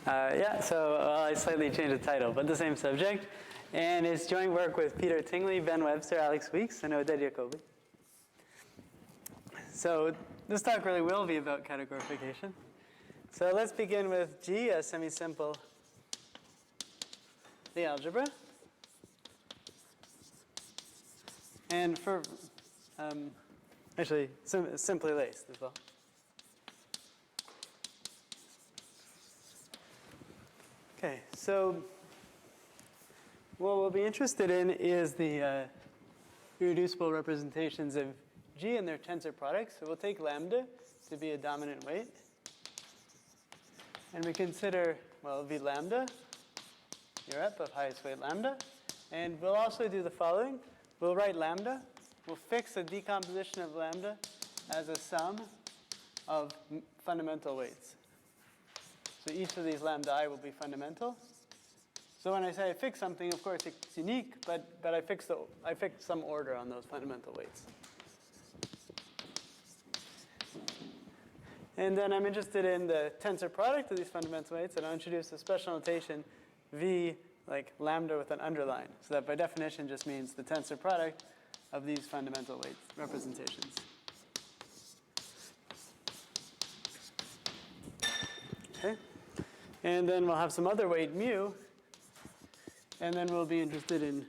I slightly changed the title, but the same subject. And it's joint work with Peter Tingley, Ben Webster, Alex Weeks, and Oded Jacobi. So this talk really will be about categorification. So let's begin with G, a semi-simple the algebra. And for, simply laced as well. Okay, so what we'll be interested in is the irreducible representations of G and their tensor products. So we'll take lambda to be a dominant weight. And we consider, well, it'll be lambda, your rep of highest weight lambda. And we'll also do the following. We'll write lambda. We'll fix a decomposition of lambda as a sum of fundamental weights. So each of these lambda I will be fundamental. So when I say I fix something, of course it's unique, but I fixed some order on those fundamental weights. And then I'm interested in the tensor product of these fundamental weights, and I'll introduce a special notation V, like lambda with an underline. So that by definition just means the tensor product of these fundamental weight representations. Okay. And then we'll have some other weight mu, and then we'll be interested in,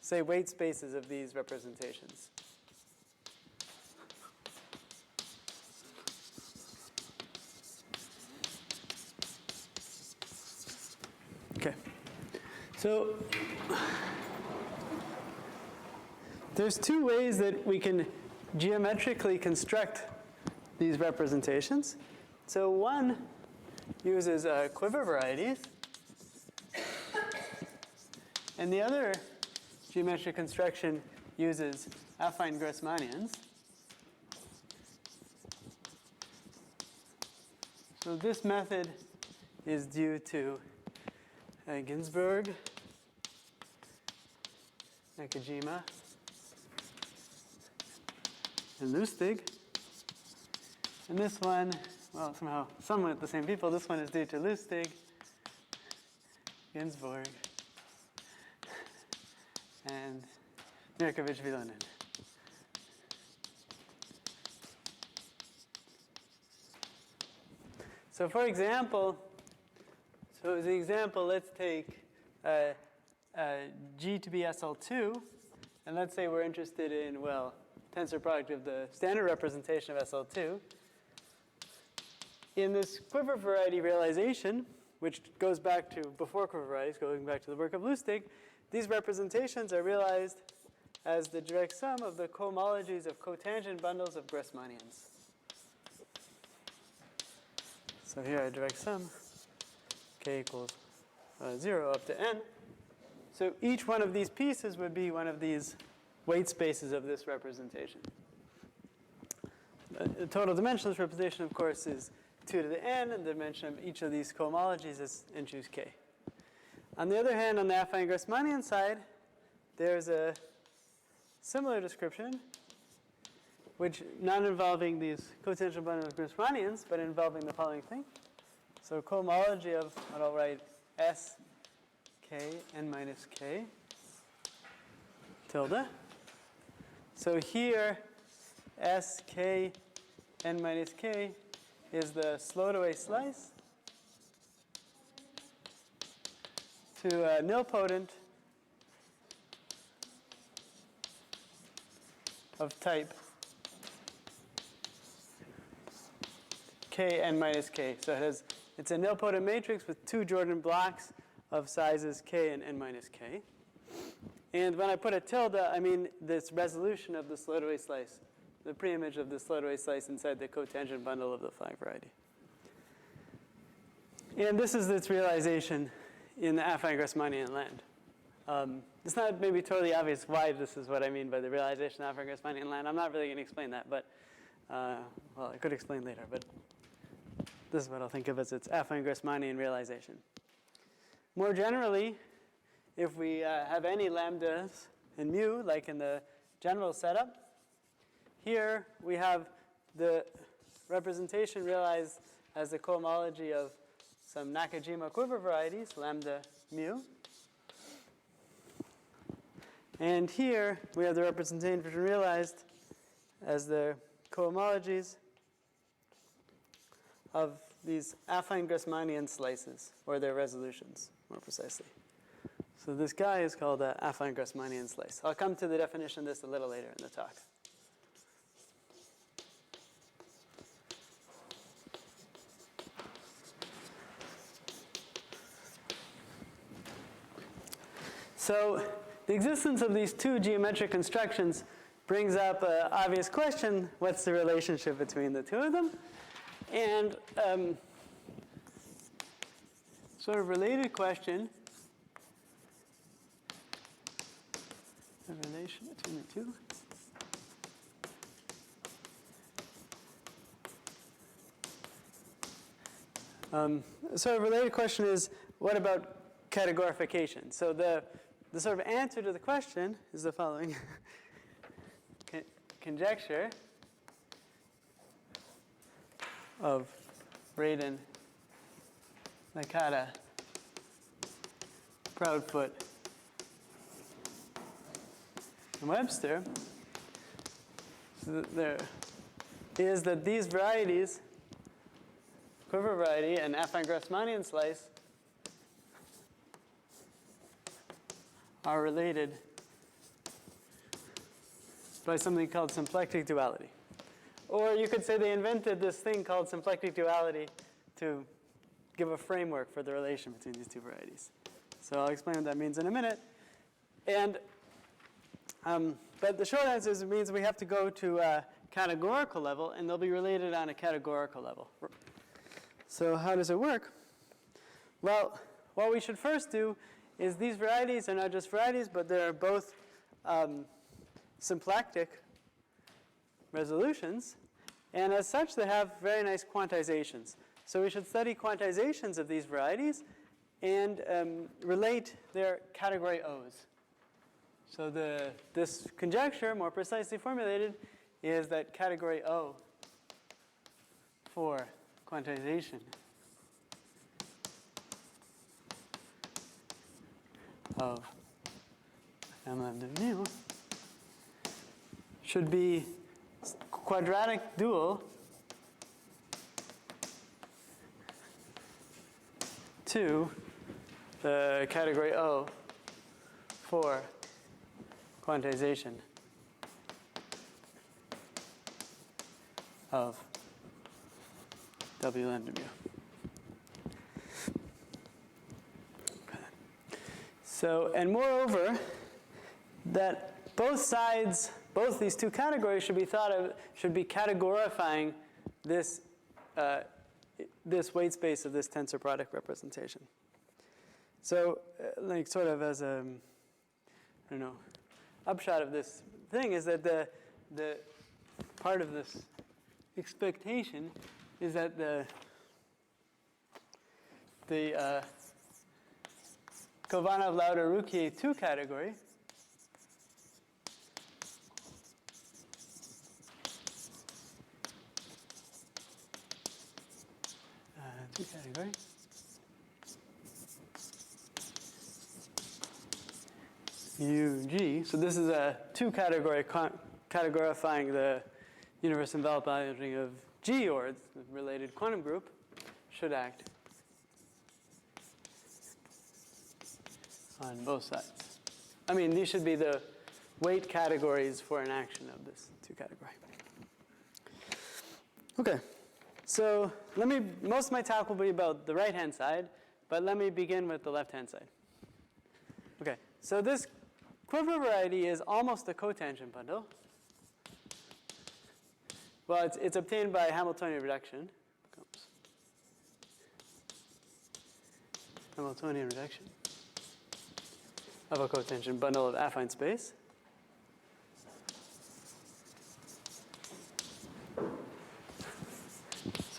say, weight spaces of these representations. Okay. So there's two ways that we can geometrically construct these representations. So one uses quiver varieties, and the other geometric construction uses affine Grassmannians. So this method is due to Ginsburg, Nakajima, and Lustig. And this one, well, somehow, somewhat the same people. This one is due to Lustig, Ginsburg, and Mirkovich-Vilonen. So for example, as an example, let's take G to be SL2, and let's say we're interested in, well, tensor product of the standard representation of SL2. In this quiver variety realization, which goes back to before quiver varieties, going back to the work of Lustig, these representations are realized as the direct sum of the homologies of cotangent bundles of Grassmannians. So here I direct sum, k equals 0 up to n. So each one of these pieces would be one of these weight spaces of this representation. The total dimension of this representation, of course, is 2 to the n, and the dimension of each of these cohomologies is n choose k. On the other hand, on the affine Grassmannian side, there's a similar description, which not involving these cotangent bundles of Grassmannians, but involving the following thing. So cohomology of what I'll write S k n minus k tilde. So here, S k n minus k is the slowed-away slice to a nilpotent of type k n minus k. So it's a nilpotent matrix with two Jordan blocks of sizes k and n minus k. And when I put a tilde, I mean this resolution of the slowed-away slice, the preimage of the slowed-away slice inside the cotangent bundle of the flag variety. And this is its realization in the affine Grassmannian land. It's not maybe totally obvious why this is what I mean by the realization of affine Grassmannian land. I'm not really going to explain that, but well, I could explain later. But this is what I'll think of as its affine Grassmannian realization. More generally, if we have any lambdas and mu, like in the general setup, here we have the representation realized as the cohomology of some Nakajima quiver varieties, lambda mu. And here we have the representation realized as the cohomologies of these affine Grassmannian slices, or their resolutions, more precisely. So this guy is called an affine Grassmannian slice. I'll come to the definition of this a little later in the talk. So the existence of these two geometric constructions brings up an obvious question: what's the relationship between the two of them? And sort of related question, the relation between the two. So a related question is, what about categorification? So the sort of answer to the question is the following. Conjecture of Radin, Nakata, Proudfoot, and Webster is that these varieties, quiver variety and affine Grassmannian slice, are related by something called symplectic duality. Or you could say they invented this thing called symplectic duality to give a framework for the relation between these two varieties. So I'll explain what that means in a minute. And but the short answer is it means we have to go to a categorical level, and they'll be related on a categorical level. So how does it work? Well, what we should first do is these varieties are not just varieties, but they're both symplectic resolutions. And as such, they have very nice quantizations. So we should study quantizations of these varieties and relate their category O's. So this conjecture, more precisely formulated, is that category O for quantization of m lambda mu should be quadratic dual to the category O for quantization of W lambda mu. So, and moreover, that both sides, both these two categories should be thought of, should be categorifying this this weight space of this tensor product representation. So, like sort of as a, I don't know, upshot of this thing is that the part of this expectation is that the Kovanov-Lauder-Ruquier 2 category UG. So this is a two-category categorifying the universe enveloped by the ring of G, or its related quantum group, should act on both sides. I mean, these should be the weight categories for an action of this two-category. Okay. So most of my talk will be about the right-hand side, but let me begin with the left-hand side. Okay, so this quiver variety is almost a cotangent bundle. Well, it's obtained by Hamiltonian reduction. Hamiltonian reduction of a cotangent bundle of affine space.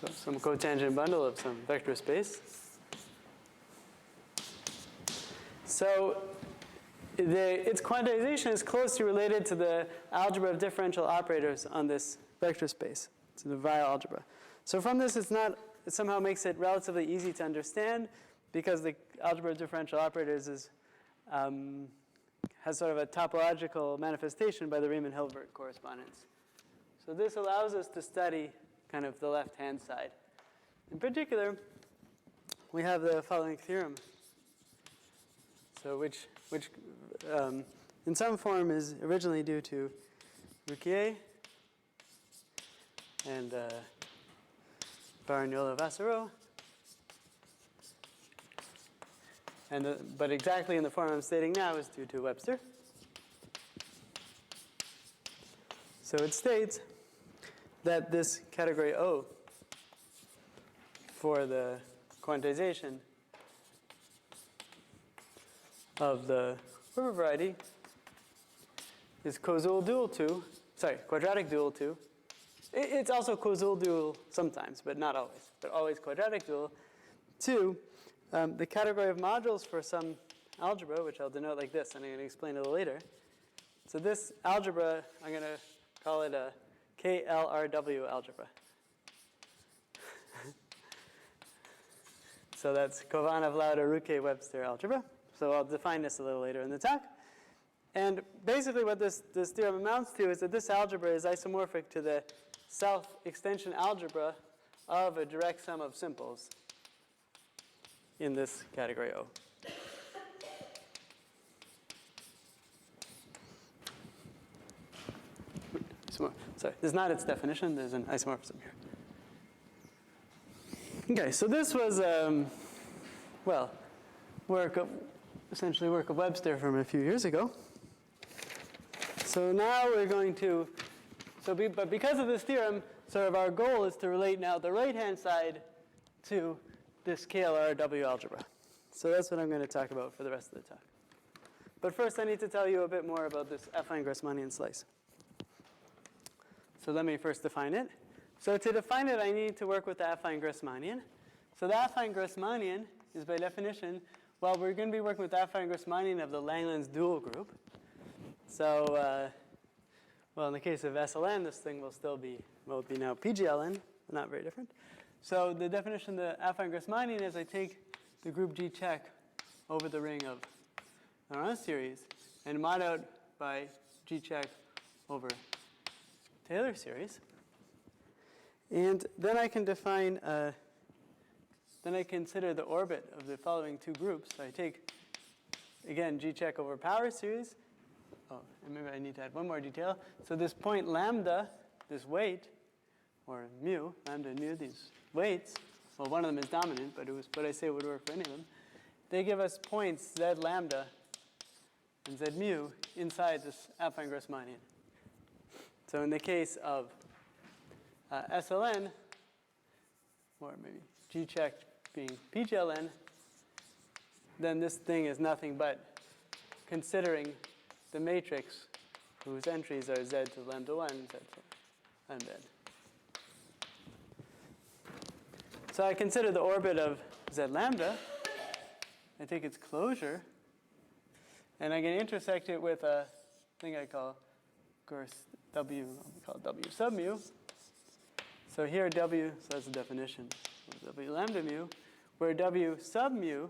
So some cotangent bundle of some vector space. So its quantization is closely related to the algebra of differential operators on this vector space, to the Weyl algebra. So from this, it's not it somehow makes it relatively easy to understand because the algebra of differential operators is, has sort of a topological manifestation by the Riemann-Hilbert correspondence. So this allows us to study kind of the left-hand side. In particular, we have the following theorem. So which in some form is originally due to Ruquier and Baragnolo-Vassereau. But exactly in the form I'm stating now is due to Webster. So it states that this category O for the quantization of the Hilbert variety is quadratic dual to. It's also Koszul dual sometimes, but not always, but always quadratic dual to the category of modules for some algebra, which I'll denote like this, and I'm going to explain a little later. So this algebra, I'm going to call it a KLRW algebra. So that's Kovanov-Lauda-Ruque-Webster algebra. So I'll define this a little later in the talk. And basically what this theorem amounts to is that this algebra is isomorphic to the self-extension algebra of a direct sum of simples in this category O. Sorry, this is not its definition. There's an isomorphism here. Okay, so this was, essentially work of Webster from a few years ago. So now we're going to, but because of this theorem, sort of our goal is to relate now the right-hand side to this KLRW algebra. So that's what I'm going to talk about for the rest of the talk. But first I need to tell you a bit more about this affine Grassmannian slice. So let me first define it. So to define it, I need to work with the affine Grassmannian. So the affine Grassmannian is by definition, well, we're going to be working with the affine Grassmannian of the Langlands dual group. So, in the case of SLN, this thing will still be, will be now PGLN, not very different. So the definition of the affine Grassmannian is I take the group G check over the ring of the Laurent series and mod out by G check over Taylor series. And then I can define, then I consider the orbit of the following two groups. So I take, again, G check over power series. Oh, and maybe I need to add one more detail. So this point lambda, this weight, or mu, lambda and mu, these weights, well, one of them is dominant, but it was what I say would work for any of them. They give us points z lambda and z mu inside this affine Grassmannian. So in the case of SLN, or maybe G check being PGLN, then this thing is nothing but considering the matrix whose entries are z to lambda 1, z to lambda n. So I consider the orbit of z lambda. I take its closure, and I can intersect it with a thing I call, of course, W, we call it W sub mu. So here W, so that's the definition of W lambda mu, where W sub mu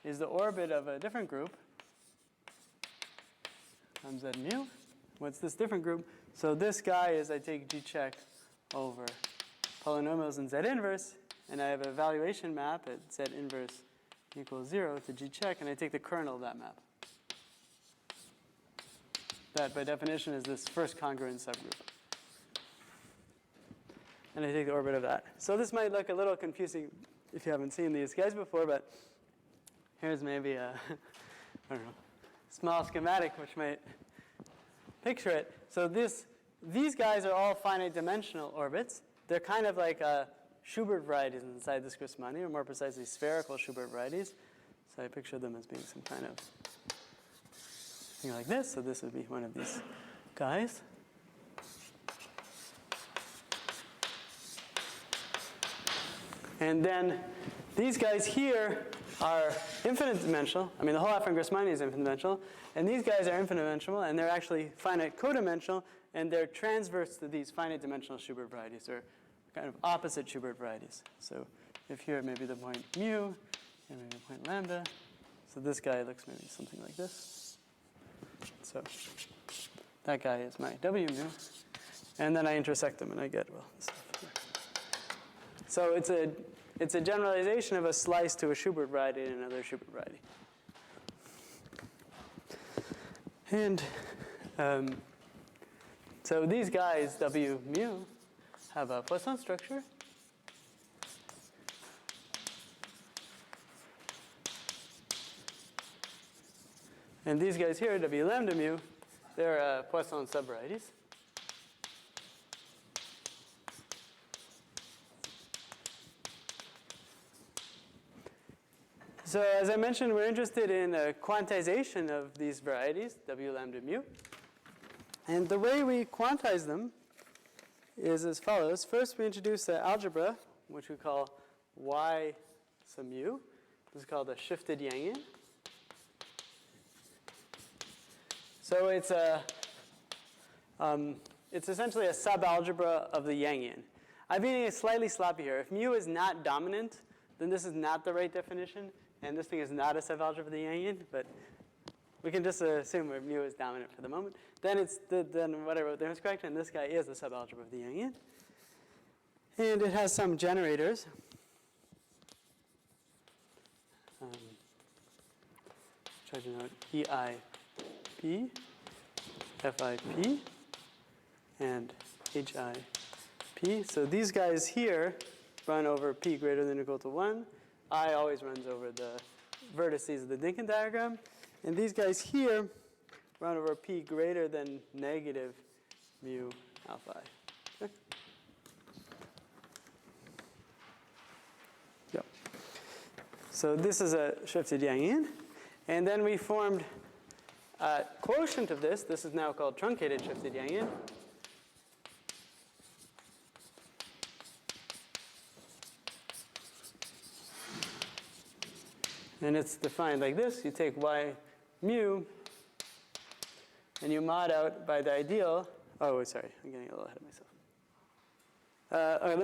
is the orbit of a different group, times Z mu. What's this different group? So this guy is I take G check over polynomials in Z inverse, and I have an evaluation map at Z inverse equals 0 to G check, and I take the kernel of that map. That, by definition, is this first congruent subgroup. And I take the orbit of that. So this might look a little confusing if you haven't seen these guys before, but here's maybe a, I don't know, small schematic which might picture it. So these guys are all finite dimensional orbits. They're kind of like Schubert varieties inside this Grassmannian, or more precisely spherical Schubert varieties. So I picture them as being some kind of thing like this. So this would be one of these guys. And then these guys here are infinite dimensional. I mean, the whole affine Grassmannian is infinite dimensional. And these guys are infinite dimensional, and they're actually finite codimensional, and they're transverse to these finite dimensional Schubert varieties, or kind of opposite Schubert varieties. So if here maybe the point mu, and maybe the point lambda, so this guy looks maybe something like this. So that guy is my W mu. And then I intersect them and I get, well, this stuff here. So it's a generalization of a slice to a Schubert variety and another Schubert variety. And so these guys, W mu, have a Poisson structure. And these guys here, W lambda mu, they're Poisson subvarieties. So as I mentioned, we're interested in a quantization of these varieties, W lambda mu. And the way we quantize them is as follows. First, we introduce the algebra, which we call y sum u. This is called a shifted Yangian. So it's essentially a subalgebra of the Yangian. I'm being slightly sloppy here. If mu is not dominant, then this is not the right definition, and this thing is not a subalgebra of the Yangian. But we can just assume where mu is dominant for the moment. Then then what I wrote there is correct, and this guy is the subalgebra of the Yangian. And it has some generators. Try to note EIP, FIP, and HIP. So these guys here run over P greater than or equal to 1. I always runs over the vertices of the Dinkin diagram. And these guys here run over P greater than negative mu alpha I. Okay? Yep. So this is a shifted Yangian. And then we formed a quotient of this. This is now called truncated shifted Yangian. And it's defined like this. You take y mu, and you mod out by the ideal. Oh, sorry, I'm getting a little ahead of myself. Okay,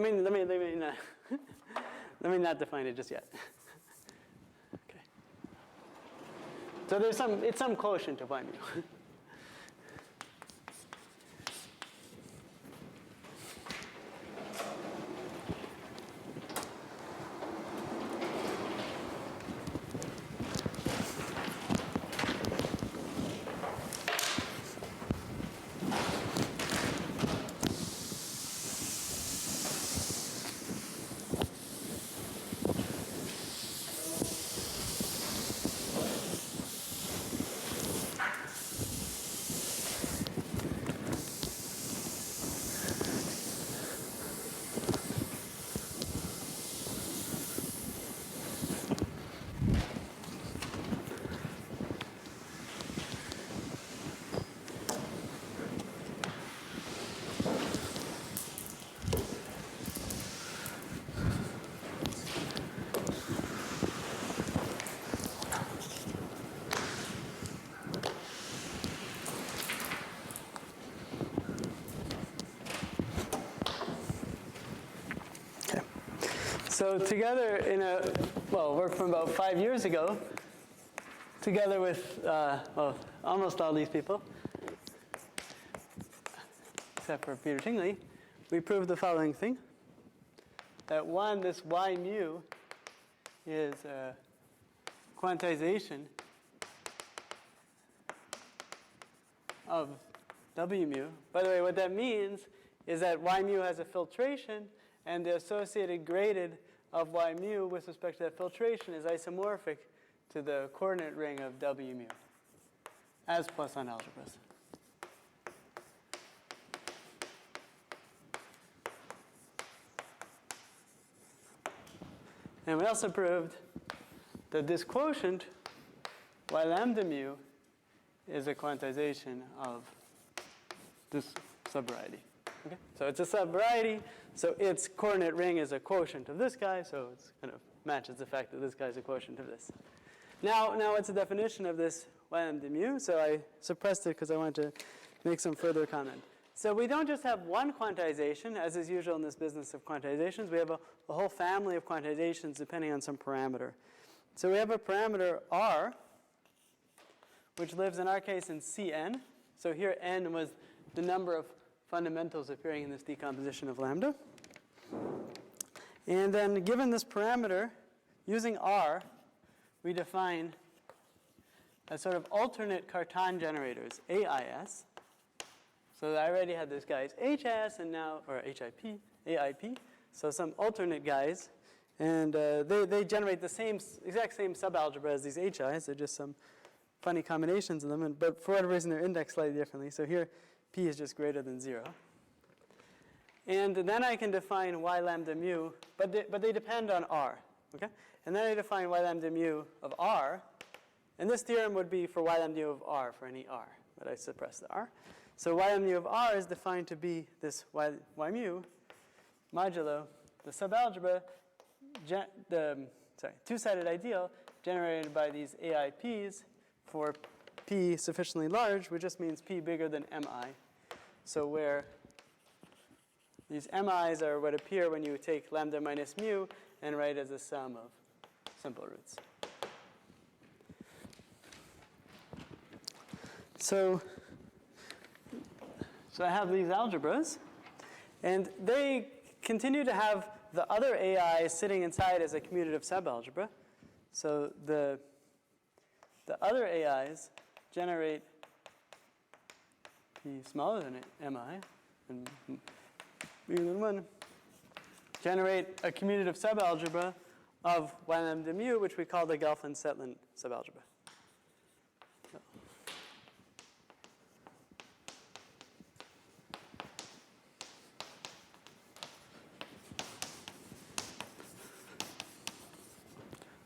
let me not define it just yet. Okay. So it's some quotient of y mu. So together work from about 5 years ago, together with, almost all these people, except for Peter Tingley, we proved the following thing. That one, this y mu is a quantization of w mu. By the way, what that means is that y mu has a filtration, and the associated graded of y mu with respect to that filtration is isomorphic to the coordinate ring of w mu as Poisson algebras. And we also proved that this quotient, y lambda mu, is a quantization of this subvariety. Okay? So it's a subvariety, so its coordinate ring is a quotient of this guy, so it kind of matches the fact that this guy is a quotient of this. Now what's the definition of this y lambda mu? So I suppressed it because I wanted to make some further comment. So we don't just have one quantization, as is usual in this business of quantizations. We have a whole family of quantizations depending on some parameter. So we have a parameter R, which lives in our case in Cn. So here n was the number of fundamentals appearing in this decomposition of lambda. And then given this parameter, using R, we define a sort of alternate Cartan generators, AIS. So I already had this guys HS and now, or HIP, AIP. So some alternate guys. And they generate the exact same subalgebra as these HIs. They're just some funny combinations of them. But for whatever reason, they're indexed slightly differently. So here, P is just greater than 0. And then I can define Y lambda mu, but they depend on R. Okay? And then I define Y lambda mu of R. And this theorem would be for Y lambda mu of R for any R. But I suppress the R. So Y lambda mu of R is defined to be this Y mu modulo the subalgebra, two-sided ideal generated by these AIPs for P sufficiently large, which just means P bigger than Mi. So where these mi's are what appear when you take lambda minus mu and write as a sum of simple roots. So I have these algebras, and they continue to have the other AI sitting inside as a commutative subalgebra. So the other AIs generate P smaller than Mi and bigger than 1, generate a commutative subalgebra of Y lambda mu, which we call the Gelfand-Settlin subalgebra.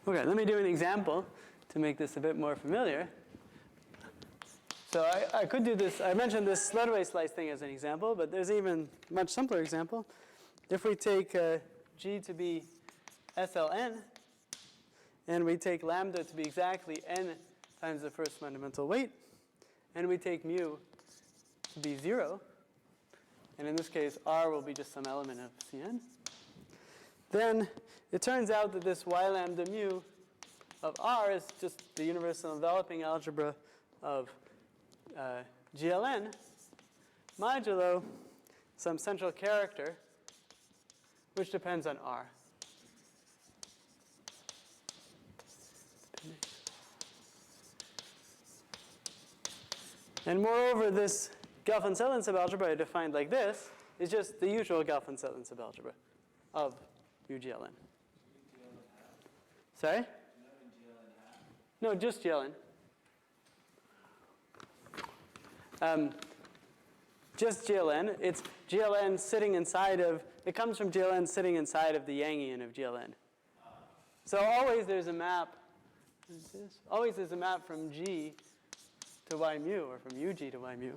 Okay, let me do an example to make this a bit more familiar. So I could do this. I mentioned this sled-away slice thing as an example, but there's even a much simpler example. If we take G to be SLN, and we take lambda to be exactly n times the first fundamental weight, and we take mu to be 0, and in this case, R will be just some element of Cn, then it turns out that this Y lambda mu of R is just the universal enveloping algebra of GLN modulo some central character which depends on R. And moreover, this Gelfand-Settlin subalgebra I defined like this is just the usual Gelfand-Settlin subalgebra of UGLN. Sorry? No, just GLN. Just GLN. It's GLN sitting inside of, it comes from GLN sitting inside of the Yangian of GLN. So always there's a map, always there's a map from G to Y mu, or from UG to Y mu.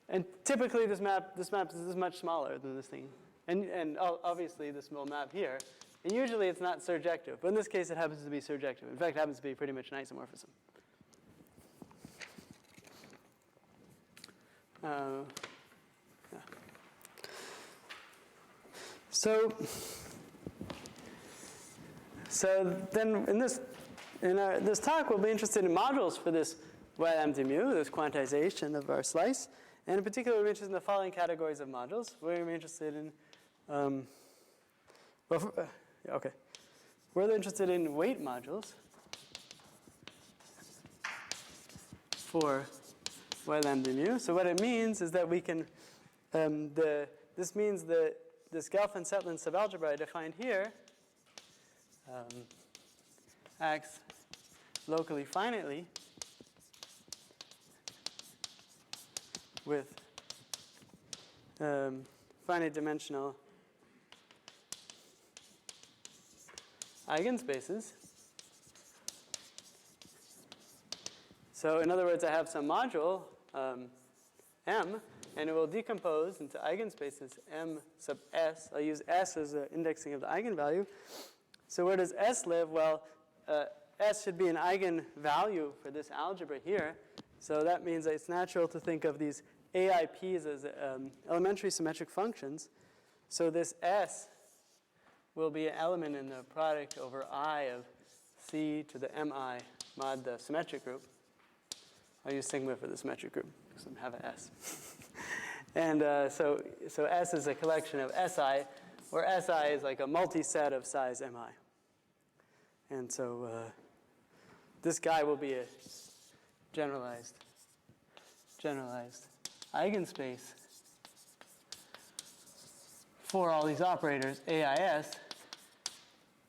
And typically this map is much smaller than this thing. And obviously this will map here. And usually it's not surjective, but in this case it happens to be surjective. In fact, it happens to be pretty much an isomorphism. Yeah. So then in this talk we'll be interested in modules for this Y lambda mu, this quantization of our slice. And in particular, we're interested in the following categories of modules. We're interested in, we're interested in weight modules for Y lambda mu. So what it means is that we can, this means that this Gelfand-Settlin subalgebra I defined here acts locally finitely with finite dimensional eigenspaces. So in other words, I have some module, M, and it will decompose into eigenspaces M sub S. I'll use S as an indexing of the eigenvalue. So where does S live? Well, S should be an eigenvalue for this algebra here. So that means that it's natural to think of these AIPs as elementary symmetric functions. So this S will be an element in the product over I of C to the mi mod the symmetric group. I'll use sigma for the symmetric group because I have an S. And so S is a collection of SI, where SI is like a multi-set of size mi. And so this guy will be a generalized eigenspace for all these operators, AIS,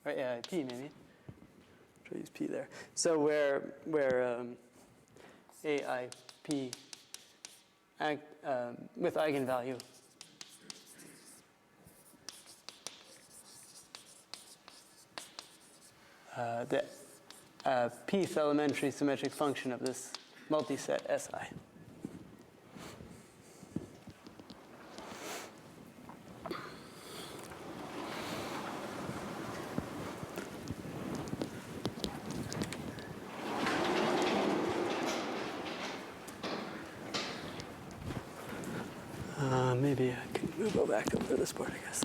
or AIP maybe. Try to use P there. So where AIP with eigenvalue the pth elementary symmetric function of this multiset SI. Maybe I can go back over this board, I guess.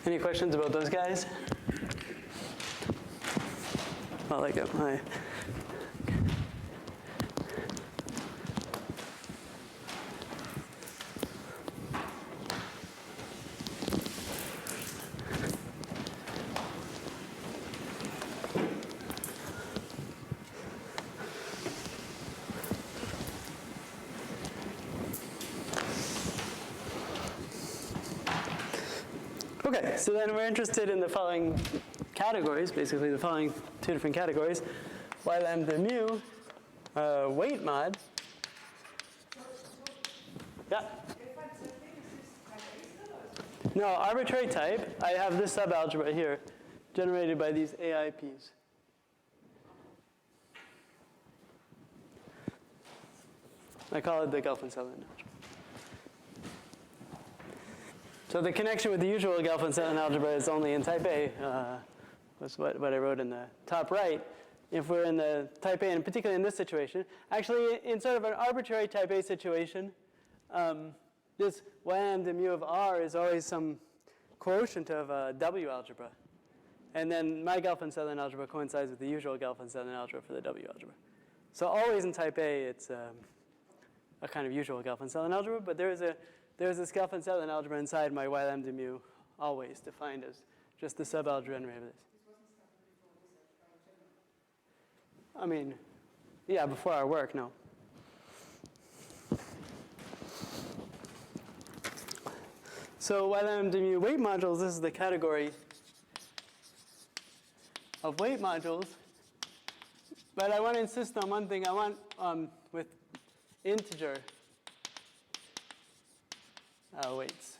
Any questions about those guys? Well, I got my. Okay, so then we're interested in the following categories, basically the following two different categories. Y lambda mu, weight mod. Yeah? No, arbitrary type. I have this subalgebra here, generated by these AIPs. I call it the Gelfand-Sutherland algebra. So the connection with the usual Gelfand-Sutherland algebra is only in type A, was what I wrote in the top right. If we're in the type A, and particularly in this situation, actually in sort of an arbitrary type A situation, this y lambda mu of R is always some quotient of W algebra. And then my Gelfand-Sutherland algebra coincides with the usual Gelfand-Sutherland algebra for the W algebra. So always in type A, it's a kind of usual Gelfand-Sutherland algebra, but there's this Gelfand-Sutherland algebra inside my y lambda mu, always defined as just the subalgebra generated of this. I mean, yeah, before our work, no. So y lambda mu weight modules, this is the category of weight modules. But I want to insist on one thing. I want, with integer weights.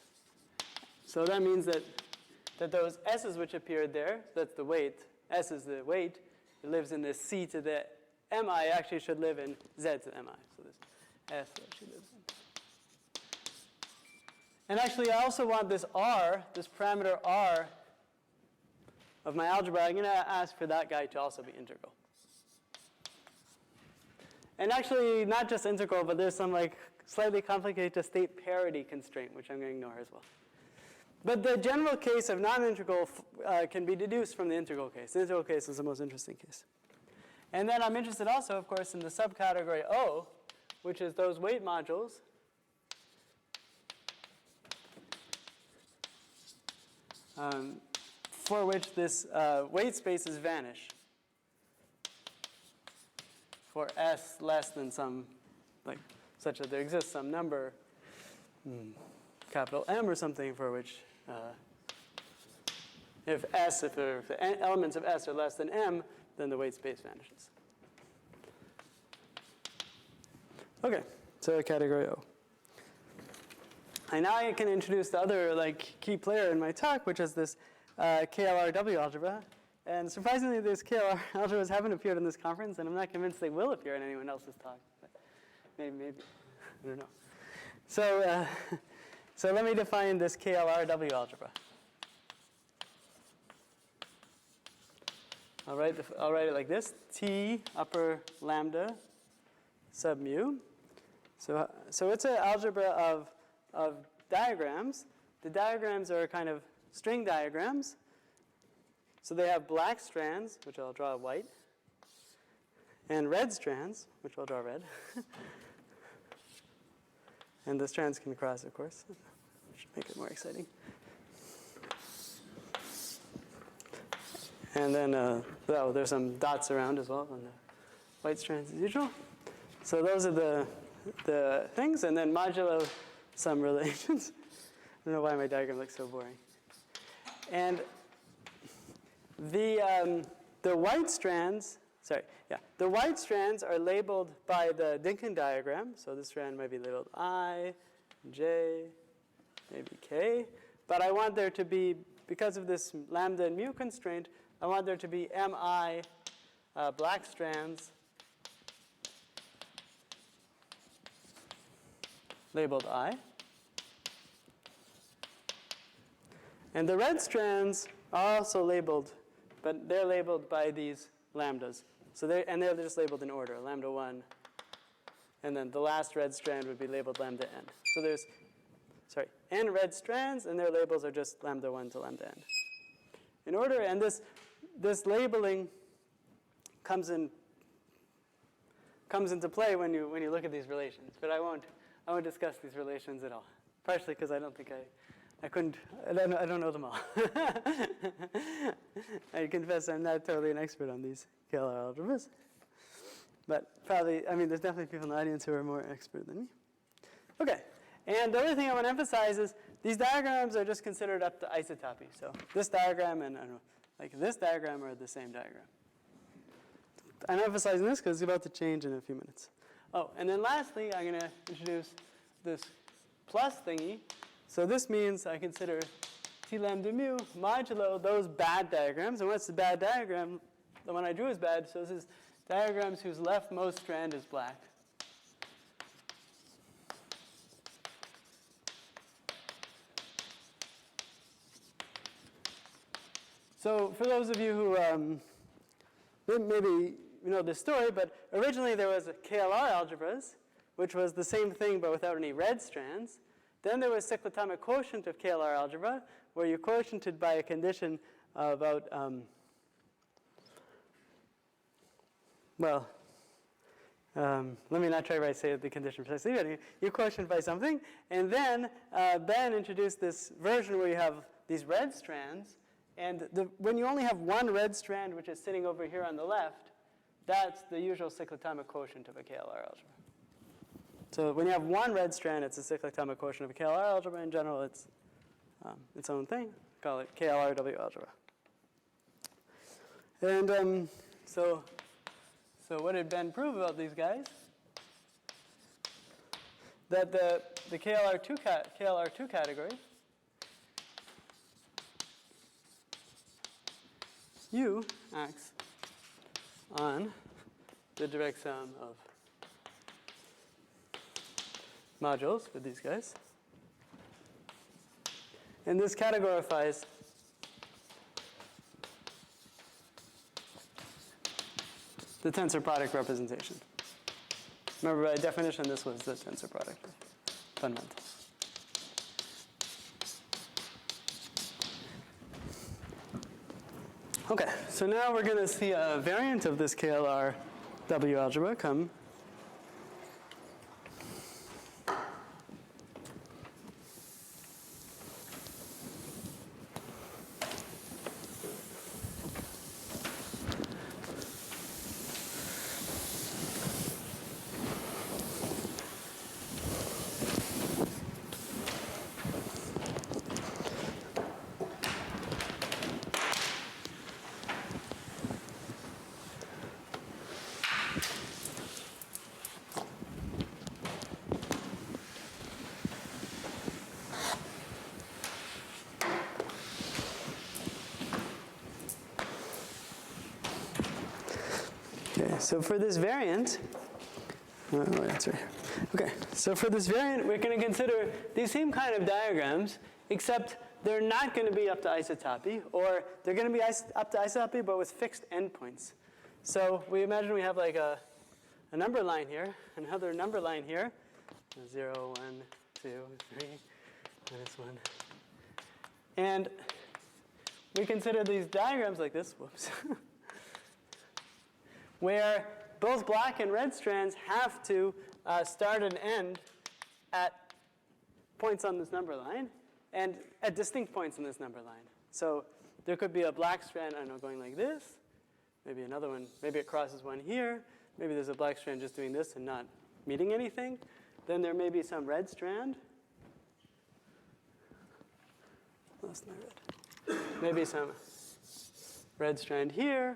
So that means that those s's which appeared there, that's the weight, s is the weight, it lives in this c to the mi, actually should live in z to the mi. So this s actually lives in. And actually I also want this r, this parameter r of my algebra, I'm going to ask for that guy to also be integral. And actually not just integral, but there's some like slightly complicated to state parity constraint, which I'm going to ignore as well. But the general case of non-integral can be deduced from the integral case. The integral case is the most interesting case. And then I'm interested also, of course, in the subcategory O, which is those weight modules for which this weight spaces vanish for s less than some, like, such that there exists some number, capital M or something, for which if the elements of S are less than M, then the weight space vanishes. Okay, so category O. And now I can introduce the other key player in my talk, which is this KLRW algebra. And surprisingly, these KLR algebras haven't appeared in this conference, and I'm not convinced they will appear in anyone else's talk. But maybe, I don't know. So, so let me define this KLRW algebra. I'll write it like this: T upper lambda sub mu. So it's an algebra of diagrams. The diagrams are kind of string diagrams. So they have black strands, which I'll draw white, and red strands, which I'll draw red. And the strands can cross, of course. Should make it more exciting. And then there's some dots around as well on the white strands as usual. So those are the things, and then modulo some relations. I don't know why my diagram looks so boring. And the white strands, the white strands are labeled by the Dinkin diagram. So this strand might be labeled I, J, maybe K. But I want there to be, because of this lambda and mu constraint, I want there to be Mi black strands labeled I. And the red strands are also labeled, but they're labeled by these lambdas. So they're just labeled in order, lambda 1. And then the last red strand would be labeled lambda n. So there's, n red strands, and their labels are just lambda 1 to lambda n. In order, and this labeling comes into play when you look at these relations. But I won't discuss these relations at all. Partially because I don't think I don't know them all. I confess I'm not totally an expert on these KLR algebras. But probably, there's definitely people in the audience who are more expert than me. Okay, and the other thing I want to emphasize is these diagrams are just considered up to isotopy. So this diagram and, this diagram are the same diagram. I'm emphasizing this because it's about to change in a few minutes. Oh, and then lastly, I'm going to introduce this plus thingy. So this means I consider T lambda mu modulo those bad diagrams. And what's the bad diagram? The one I drew is bad. So this is diagrams whose leftmost strand is black. So for those of you who maybe you know this story, but originally there was KLR algebras, which was the same thing but without any red strands. Then there was cyclotomic quotient of KLR algebra, where you quotiented by a condition about, let me not try to say the condition precisely, but you quotient by something. And then Ben introduced this version where you have these red strands. And when you only have one red strand, which is sitting over here on the left, that's the usual cyclotomic quotient of a KLR algebra. So when you have one red strand, it's a cyclotomic quotient of a KLR algebra. In general, it's its own thing. Call it KLRW algebra. And so what did Ben prove about these guys? That the KLR2 category, U acts on the direct sum of modules with these guys. And this categorifies the tensor product representation. Remember, by definition, this was the tensor product fundamental. Okay, so now we're going to see a variant of this KLR W algebra come. Okay, so for this variant, that's right here. Okay, so for this variant, we're going to consider these same kind of diagrams, except they're not going to be up to isotopy, or they're going to be up to isotopy, but with fixed endpoints. So we imagine we have like a number line here, another number line here, 0, 1, 2, 3, -1. And we consider these diagrams like this, whoops, where both black and red strands have to start and end at points on this number line, and at distinct points in this number line. So there could be a black strand, I don't know, going like this, maybe another one, maybe it crosses one here, maybe there's a black strand just doing this and not meeting anything. Then there may be some red strand. Lost my red. Maybe some red strand here.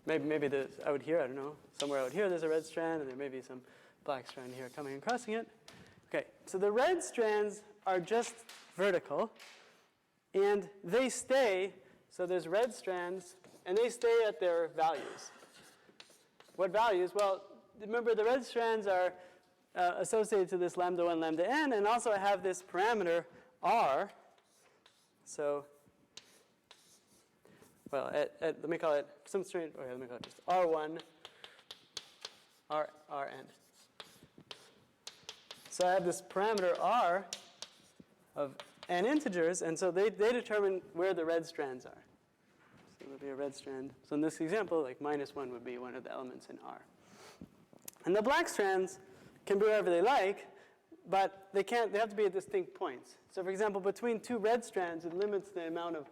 Maybe there's out here, I don't know, somewhere out here there's a red strand, and there may be some black strand here coming and crossing it. Okay, so the red strands are just vertical, and they stay, so there's red strands, and they stay at their values. What values? Well, remember the red strands are associated to this lambda 1, lambda n, and also I have this parameter r. So, well, let me call it some string, okay, let me call it just r1, rn. So I have this parameter r of n integers, and so they determine where the red strands are. So there'll be a red strand. So in this example, like -1 would be one of the elements in R. And the black strands can be wherever they like, but they have to be at distinct points. So for example, between two red strands, it limits the amount of,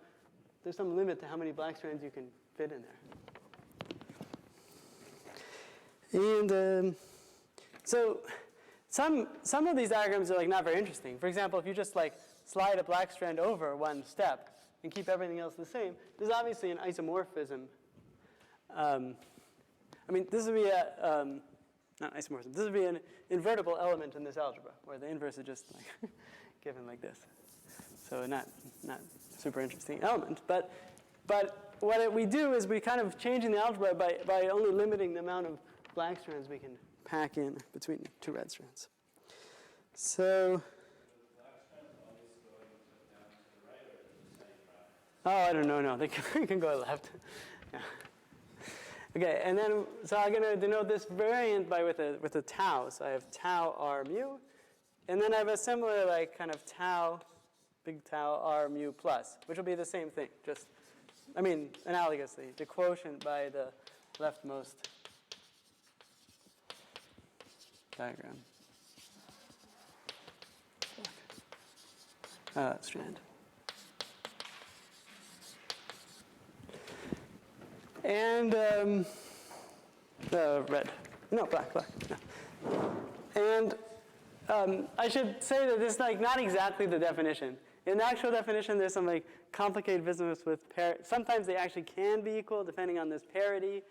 there's some limit to how many black strands you can fit in there. And so some of these diagrams are like not very interesting. For example, if you just like slide a black strand over one step and keep everything else the same, there's obviously an isomorphism. I mean, this would be a, not isomorphism, this would be an invertible element in this algebra, where the inverse is just like given like this. So not super interesting element. But what we do is we kind of changing the algebra by only limiting the amount of black strands we can pack in between two red strands. So, oh, I don't know. No, they can go left. Yeah. Okay, and then so I'm going to denote this variant with a tau. So I have tau r mu, and then I have a similar like kind of tau, big tau r mu plus, which will be the same thing. Just, I mean, analogously, the quotient by the leftmost diagram. Strand. And red. No, black. No. And I should say that this is like not exactly the definition. In the actual definition, there's some like complicated business with sometimes they actually can be equal depending on this parity.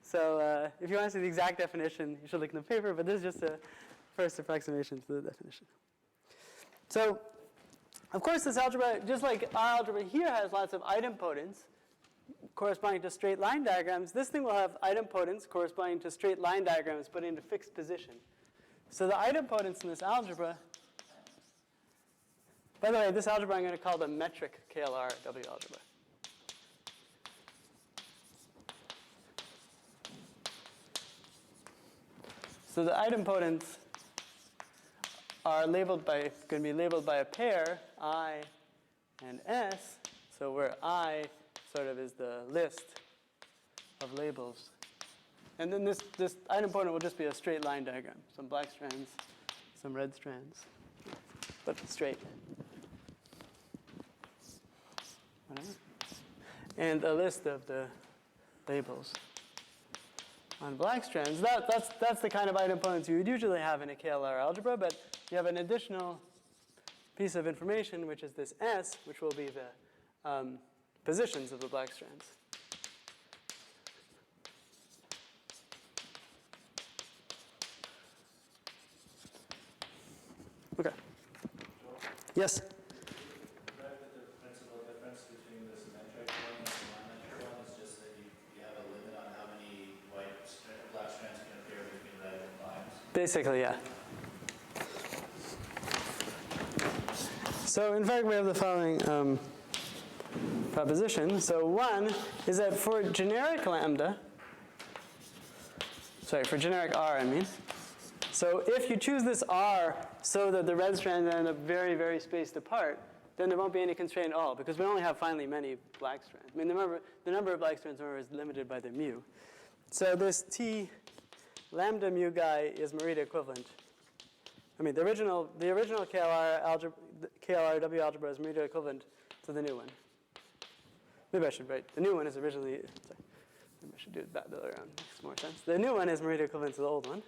So if you want to see the exact definition, you should look in the paper, but this is just a first approximation to the definition. So, of course, this algebra, just like our algebra here has lots of idempotents corresponding to straight line diagrams, this thing will have idempotents corresponding to straight line diagrams but into fixed position. So the idempotents in this algebra, by the way, this algebra I'm going to call the metric KLR W algebra. So the idempotents are labeled by, going to be labeled by a pair, I and S. So where I sort of is the list of labels. And then this idempotent will just be a straight line diagram. Some black strands, some red strands, but straight. Whatever. And a list of the labels on black strands. That's the kind of idempotents you would usually have in a KLR algebra, but you have an additional piece of information, which is this S, which will be the positions of the black strands. Okay. Yes? Principal difference between this metric one and the non-metric one is just that you have a limit on how many Basically, yeah. So in fact, we have the following proposition. So one is that for generic lambda, for generic R, I mean. So if you choose this R so that the red strands end up very, very spaced apart, then there won't be any constraint at all, because we only have finally many black strands. I mean, the number of black strands, remember, is limited by the mu. So this T lambda mu guy is Morita equivalent. I mean, the original KLRW algebra is Morita equivalent to the new one. Maybe I should write. The new one is originally, sorry, maybe I should do it that the other way around. Makes more sense. The new one is Morita equivalent to the old one.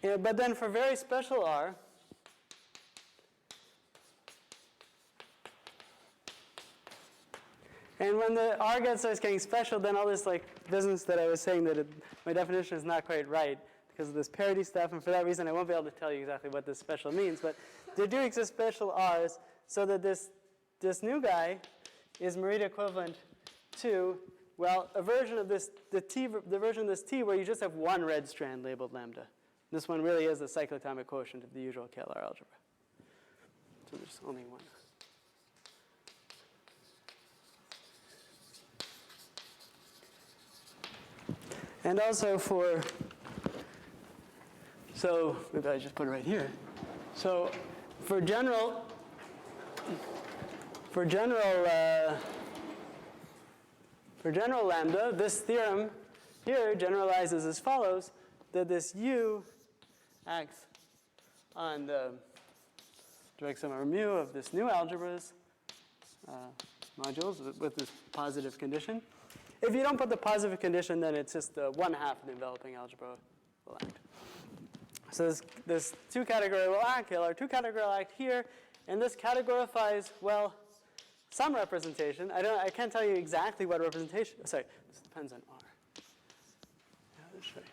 But then for very special R, and when the R starts getting special, then all this like business that I was saying that my definition is not quite right because of this parity stuff, and for that reason I won't be able to tell you exactly what this special means. But there do exist special R's so that this new guy is Morita equivalent to, well, a version of this, the version of this T where you just have one red strand labeled lambda. This one really is the cyclotomic quotient of the usual KLR algebra. So there's only one. And also for, so maybe I just put it right here. So for general lambda, this theorem here generalizes as follows, that this U acts on the direct sum over mu of this new algebra's modules with this positive condition. If you don't put the positive condition, then it's just 1/2 of the enveloping algebra will act. So this two category will act, KLR two category will act here, and this categorifies, well, some representation. I can't tell you exactly what representation. Sorry, this depends on R. Yeah, let's show you.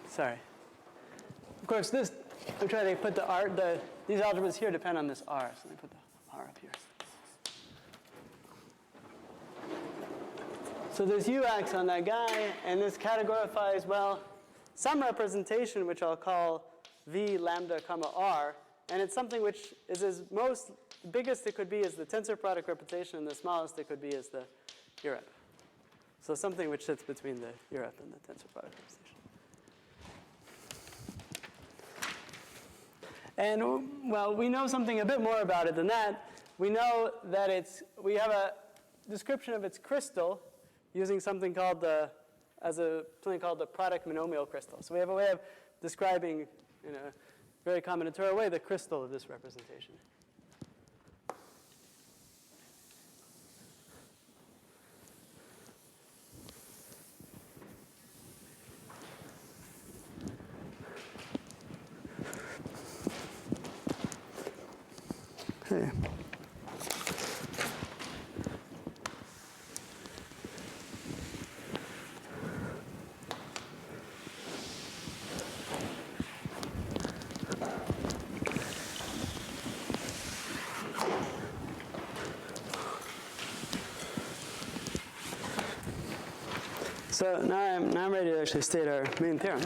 Sorry. Of course, I'm trying to put the R, these algebras here depend on this R, so let me put the R up here. So there's U acts on that guy, and this categorifies, well, some representation, which I'll call V lambda comma R, and it's something which is as the biggest it could be is the tensor product representation, and the smallest it could be is the Eurep. So something which sits between the Eurep and the tensor product representation. And, well, we know something a bit more about it than that. We know that we have a description of its crystal using something called something called the product monomial crystal. So we have a way of describing, in a very combinatorial way, the crystal of this representation. Okay. So now I'm ready to actually state our main theorem.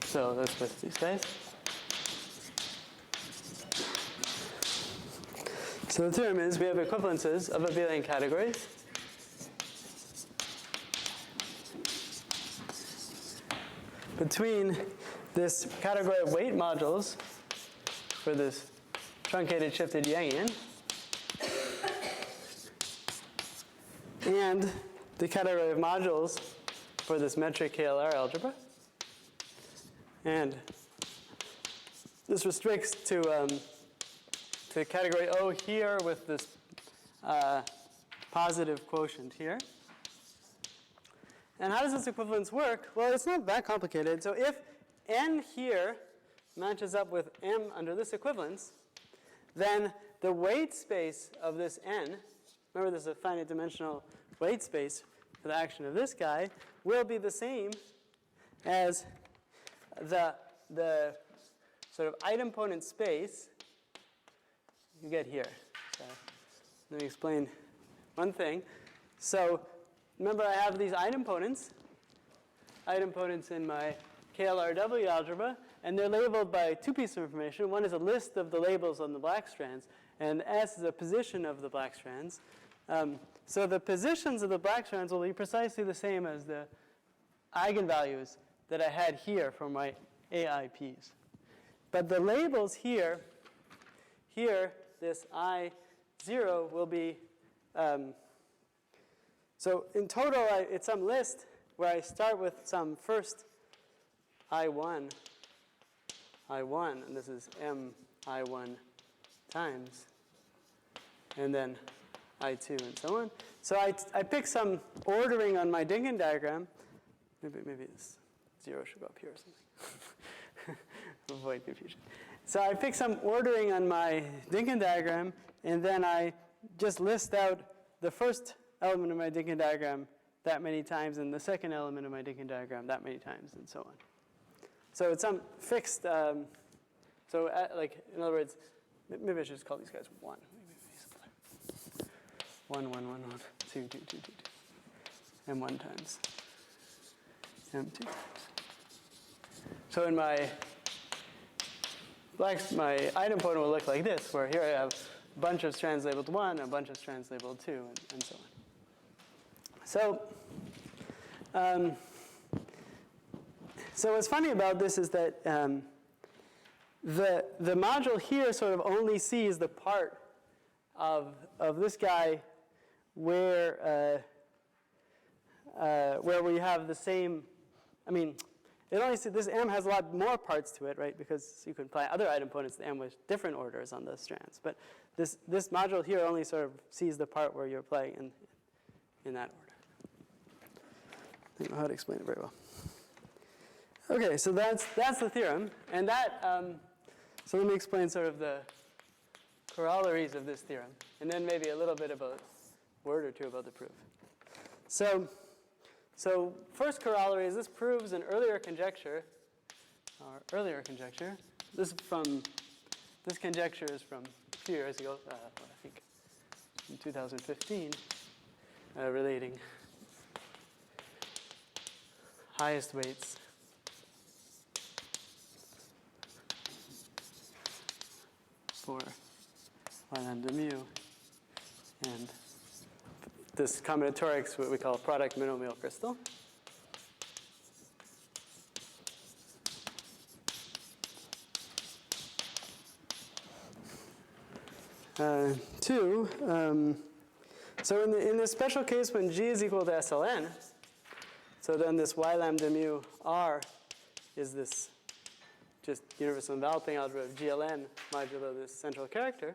So let's put these guys. So the theorem is we have equivalences of abelian categories. Between this category of weight modules for this truncated shifted Yangian and the category of modules for this metric KLR algebra. And this restricts to category O here with this positive quotient here. And how does this equivalence work? Well, it's not that complicated. So if n here matches up with m under this equivalence, then the weight space of this n, remember this is a finite dimensional weight space for the action of this guy, will be the same as the sort of idempotent space you get here. So let me explain one thing. So remember, I have these idempotencies in my KLRW algebra, and they're labeled by two pieces of information. One is a list of the labels on the black strands, and S is a position of the black strands. So the positions of the black strands will be precisely the same as the eigenvalues that I had here for my AIPs. But the labels here, this I0 will be, so in total, it's some list where I start with some first I1, and this is M I1 times, and then I2 and so on. So I pick some ordering on my Dinkin diagram. Maybe this 0 should go up here or something. Avoid confusion. So I pick some ordering on my Dinkin diagram, and then I just list out the first element of my Dinkin diagram that many times, and the second element of my Dinkin diagram that many times, and so on. So it's some fixed, like, in other words, maybe I should just call these guys 1. Maybe 1, 1, 1, 1, 2, 2, 2, 2, 2. And 1 times. M2 times. So in my idempotent will look like this, where here I have a bunch of strands labeled 1, a bunch of strands labeled 2, and so on. So, so what's funny about this is that the module here sort of only sees the part of this guy where we have the same. I mean, it only this M has a lot more parts to it, right? Because you can apply other idempotencies to M with different orders on those strands. But this module here only sort of sees the part where you're playing in that order. I don't know how to explain it very well. Okay, so that's the theorem, and that. So let me explain sort of the corollaries of this theorem, and then maybe a little bit about a word or two about the proof. So first corollary is this proves an earlier conjecture. This conjecture is from a few years ago, I think in 2015, relating highest weights for y lambda mu, and this combinatorics, what we call a product monomial crystal. So in this special case when G is equal to SLN, so then this y lambda mu R is this just universal enveloping algebra of GLN modulo this central character.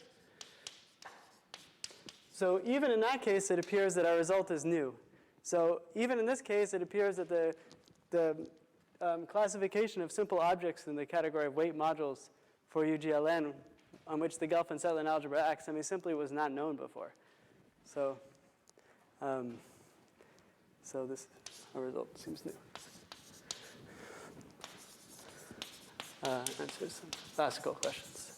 So even in that case, it appears that our result is new. So even in this case, it appears that the classification of simple objects in the category of weight modules for UGLN on which the Gelfand-Cetlin algebra acts simply was not known before. So, so this our result seems new. Answers some classical questions.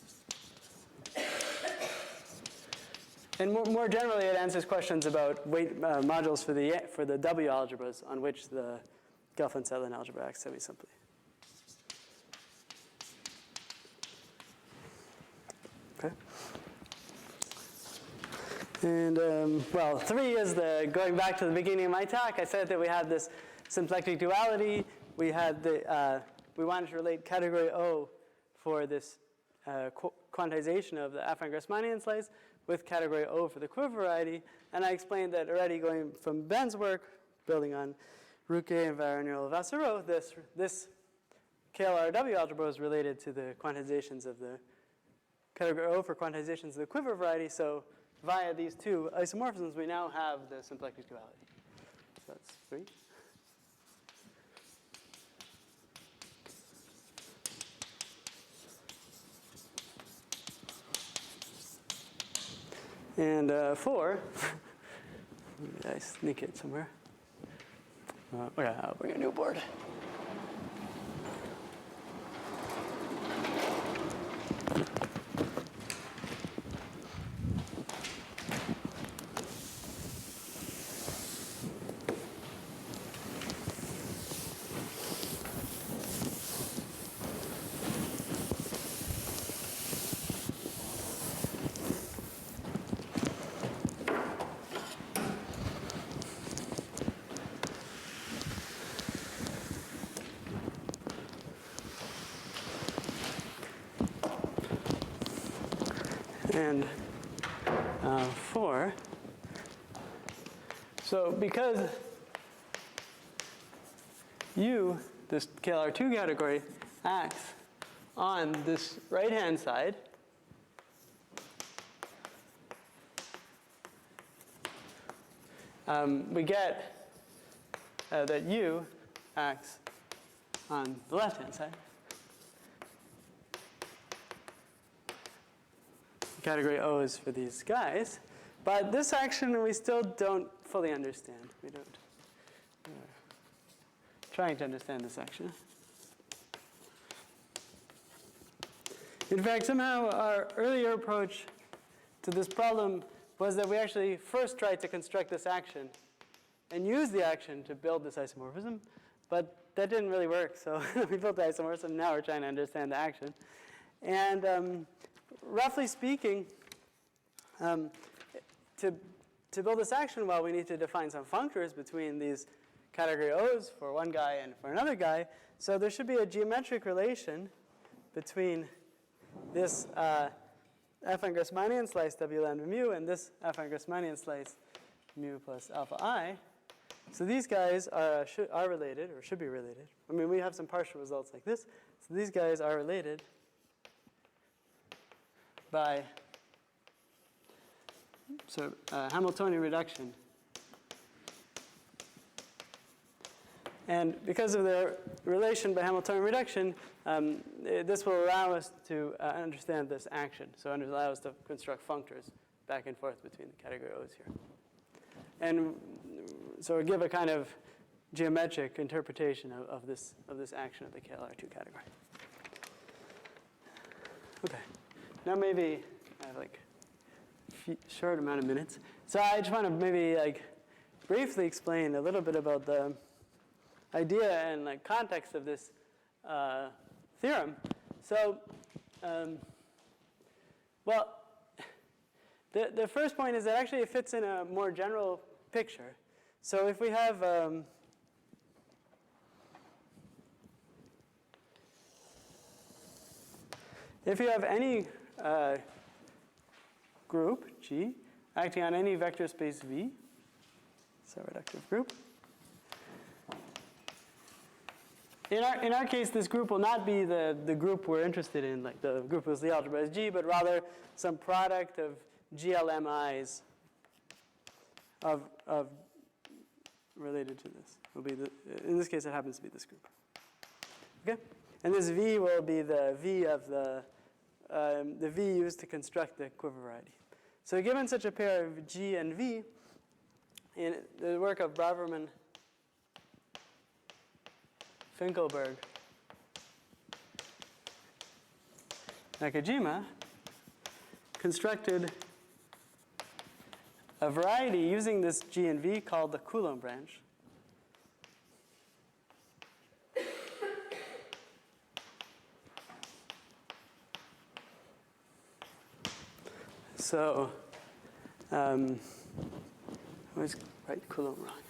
And more generally, it answers questions about weight modules for the W algebras on which the Gelfand-Cetlin algebra acts semi-simply. Okay. And well, 3 is going back to the beginning of my talk. I said that we had this symplectic duality. We had we wanted to relate category O for this quantization of the affine Grassmannian slice with category O for the quiver variety. And I explained that already going from Ben's work, building on Rouquet and Varanero-Vassereau, this KLRW algebra is related to the quantizations of the category O for quantizations of the quiver variety. So via these two isomorphisms, we now have the symplectic duality. So that's 3. And 4, maybe I sneak it somewhere. Okay, I'll bring a new board. and 4. So because U, this KLR2 category, acts on this right-hand side, we get that U acts on the left-hand side. Category O is for these guys. But this action we still don't fully understand. We don't. We're trying to understand this action. In fact, somehow our earlier approach to this problem was that we actually first tried to construct this action and use the action to build this isomorphism. But that didn't really work. So we built the isomorphism. Now we're trying to understand the action. And roughly speaking, to build this action, well, we need to define some functors between these category O's for one guy and for another guy. So there should be a geometric relation between this affine Grassmannian slice W lambda mu and this affine Grassmannian slice mu plus alpha I. So these guys are related, or should be related. I mean, we have some partial results like this. So these guys are related by Hamiltonian reduction. And because of their relation by Hamiltonian reduction, this will allow us to understand this action. So it allows us to construct functors back and forth between the category O's here. And so give a kind of geometric interpretation of this action of the KLR2 category. Okay. Now maybe I have like a short amount of minutes. So I just want to maybe like briefly explain a little bit about the idea and like context of this theorem. So, well, the first point is that actually it fits in a more general picture. So if we have any group G acting on any vector space V, so reductive group. In our case, this group will not be the group we're interested in, like the group whose the algebra is G, but rather some product of GLMIs of related to this. Will be in this case, it happens to be this group. Okay, and this V will be the V of the V used to construct the equivariety. So given such a pair of G and V, in the work of Braverman, Finkelberg, Nakajima, constructed a variety using this G and V called the Coulomb branch. So, I always write Coulomb wrong.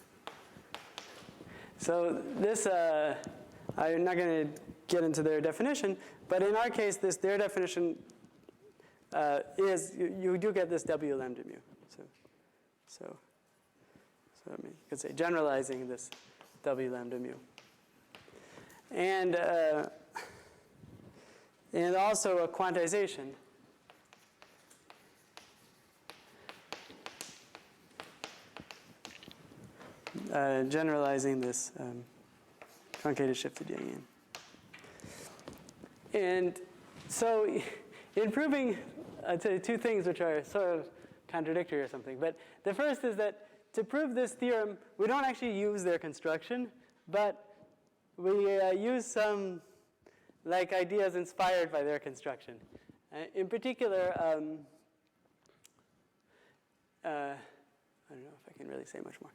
So this, I'm not going to get into their definition, but in our case, their definition is you do get this W lambda mu. So I mean, you could say generalizing this W lambda mu, and also a quantization. Generalizing this truncated shifted Yangian. And so in proving, I'd say two things which are sort of contradictory or something. But the first is that to prove this theorem, we don't actually use their construction, but we use some like ideas inspired by their construction. In particular, I don't know if I can really say much more.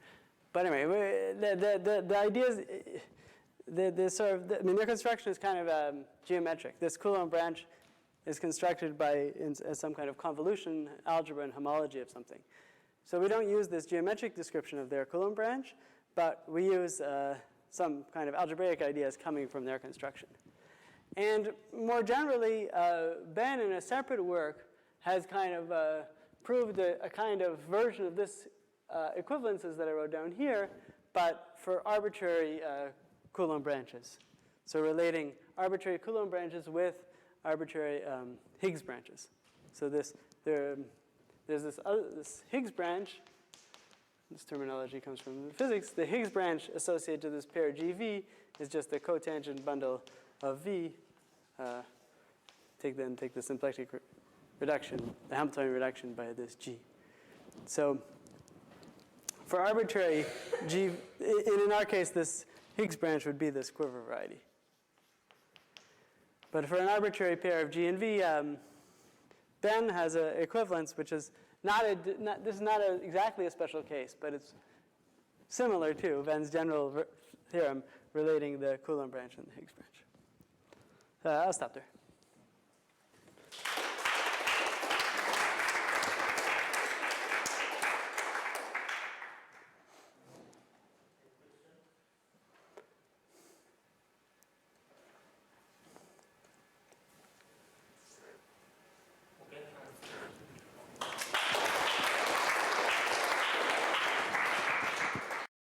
But anyway, the ideas, I mean, their construction is kind of geometric. This Coulomb branch is constructed as some kind of convolution, algebra, and homology of something. So we don't use this geometric description of their Coulomb branch, but we use some kind of algebraic ideas coming from their construction. And more generally, Ben, in a separate work, has kind of proved a kind of version of this equivalences that I wrote down here, but for arbitrary Coulomb branches. So relating arbitrary Coulomb branches with arbitrary Higgs branches. So there's this Higgs branch. This terminology comes from physics. The Higgs branch associated to this pair GV is just a cotangent bundle of V. Take the symplectic reduction, the Hamiltonian reduction by this G. So for arbitrary G, in our case, this Higgs branch would be this quiver variety. But for an arbitrary pair of G and V, Ben has an equivalence, which is this is not exactly a special case, but it's similar to Ben's general theorem relating the Coulomb branch and the Higgs branch. I'll stop there.